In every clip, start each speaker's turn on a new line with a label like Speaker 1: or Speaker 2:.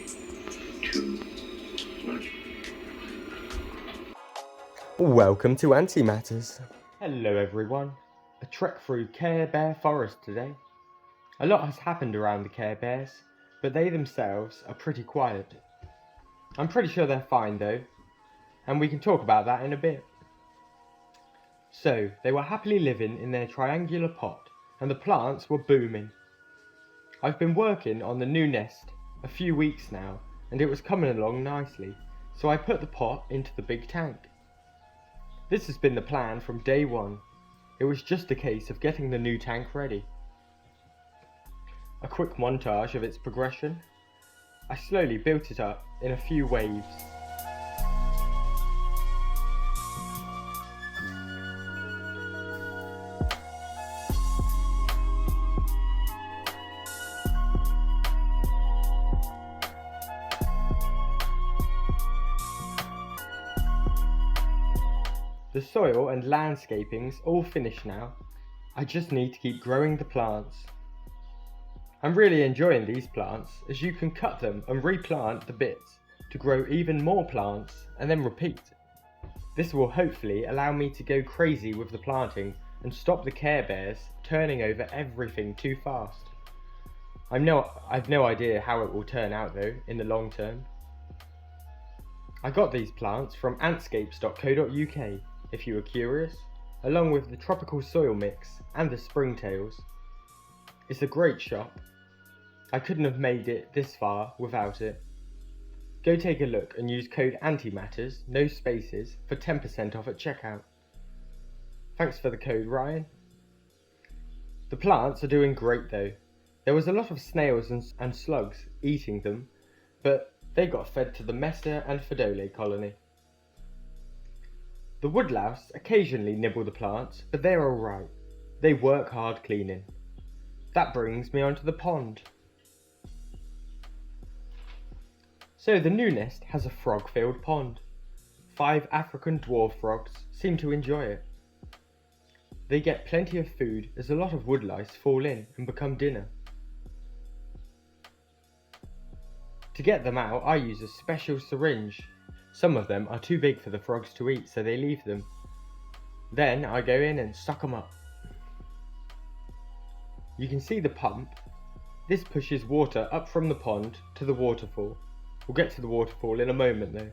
Speaker 1: 2, 1.
Speaker 2: Welcome to Antimatters. Hello everyone. A trek through Carebara Forest today. A lot has happened around the Careberas, but they themselves are pretty quiet. I'm pretty sure they're fine though, and we can talk about that in a bit. So, they were happily living in their triangular pot, and the plants were booming. I've been working on the new nest a few weeks now, and it was coming along nicely, so I put the pot into the big tank. This has been the plan from day one. It was just a case of getting the new tank ready. A quick montage of its progression. I slowly built it up in a few waves. The soil and landscaping's all finished now. I just need to keep growing the plants. I'm really enjoying these plants as you can cut them and replant the bits to grow even more plants and then repeat. This will hopefully allow me to go crazy with the planting and stop the Careberas turning over everything too fast. I've no idea how it will turn out though in the long term. I got these plants from antscapes.co.uk if you are curious, along with the tropical soil mix and the springtails. It's a great shop. I couldn't have made it this far without it. Go take a look and use code ANTIMATTERS, no spaces, for 10% off at checkout. Thanks for the code, Ryan. The plants are doing great though. There was a lot of snails and slugs eating them, but they got fed to the Messer and Fedole colony. The woodlouse occasionally nibble the plants, but they're alright. They work hard cleaning. That brings me onto the pond. So the new nest has a frog-filled pond. 5 African dwarf frogs seem to enjoy it. They get plenty of food as a lot of woodlice fall in and become dinner. To get them out, I use a special syringe. Some of them are too big for the frogs to eat, so they leave them. Then I go in and suck them up. You can see the pump. This pushes water up from the pond to the waterfall. We'll get to the waterfall in a moment though.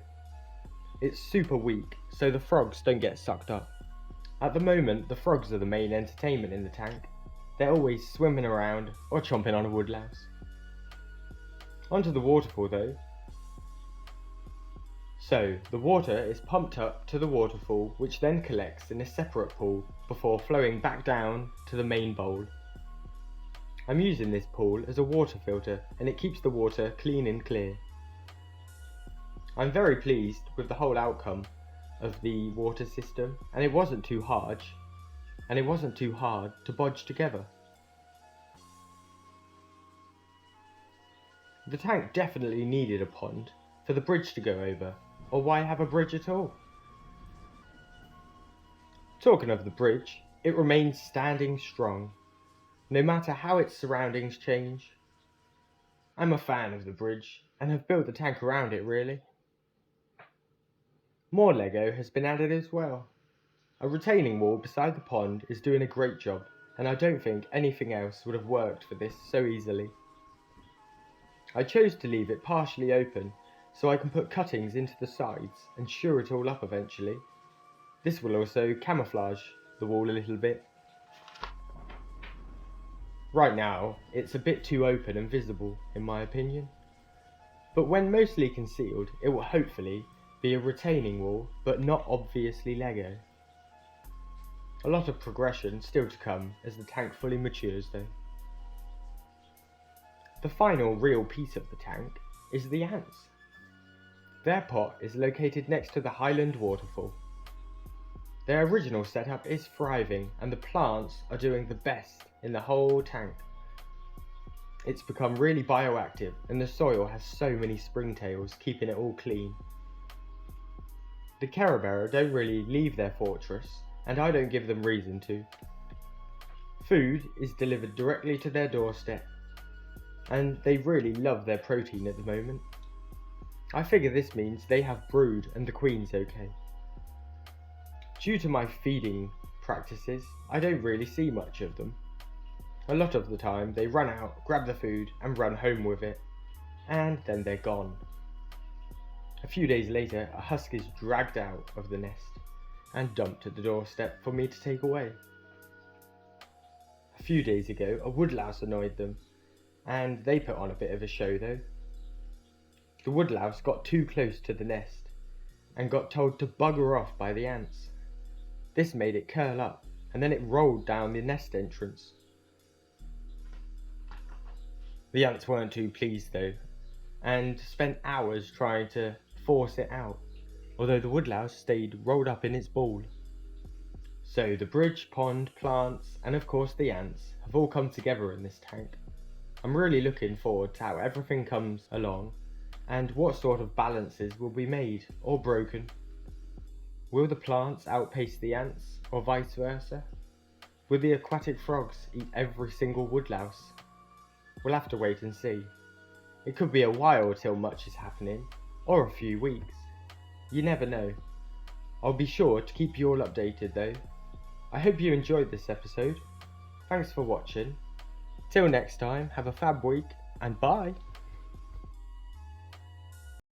Speaker 2: It's super weak, so the frogs don't get sucked up. At the moment, the frogs are the main entertainment in the tank. They're always swimming around or chomping on a woodlouse. Onto the waterfall though. So, the water is pumped up to the waterfall, which then collects in a separate pool before flowing back down to the main bowl. I'm using this pool as a water filter and it keeps the water clean and clear. I'm very pleased with the whole outcome of the water system, and it wasn't too hard to bodge together. The tank definitely needed a pond for the bridge to go over, or why have a bridge at all? Talking of the bridge, it remains standing strong, no matter how its surroundings change. I'm a fan of the bridge, and have built the tank around it really. More Lego has been added as well. A retaining wall beside the pond is doing a great job, and I don't think anything else would have worked for this so easily. I chose to leave it partially open so I can put cuttings into the sides and shore it all up eventually. This will also camouflage the wall a little bit. Right now, it's a bit too open and visible in my opinion, but when mostly concealed, it will hopefully be a retaining wall, but not obviously Lego. A lot of progression still to come as the tank fully matures though. The final real piece of the tank is the ants. Their pot is located next to the Highland waterfall. Their original setup is thriving and the plants are doing the best in the whole tank. It's become really bioactive and the soil has so many springtails keeping it all clean. The Carebara don't really leave their fortress, and I don't give them reason to. Food is delivered directly to their doorstep, and they really love their protein at the moment. I figure this means they have brood and the queen's okay. Due to my feeding practices, I don't really see much of them. A lot of the time they run out, grab the food and run home with it, and then they're gone. A few days later, a husk is dragged out of the nest and dumped at the doorstep for me to take away. A few days ago, a woodlouse annoyed them, and they put on a bit of a show though. The woodlouse got too close to the nest and got told to bugger off by the ants. This made it curl up, and then it rolled down the nest entrance. The ants weren't too pleased though, and spent hours trying to force it out, although the woodlouse stayed rolled up in its ball. So the bridge, pond, plants, and of course the ants have all come together in this tank. I'm really looking forward to how everything comes along and what sort of balances will be made or broken. Will the plants outpace the ants, or vice versa? Will the aquatic frogs eat every single woodlouse? We'll have to wait and see. It could be a while till much is happening, or a few weeks. You never know. I'll be sure to keep you all updated though. I hope you enjoyed this episode. Thanks for watching. Till next time, have a fab week, and bye!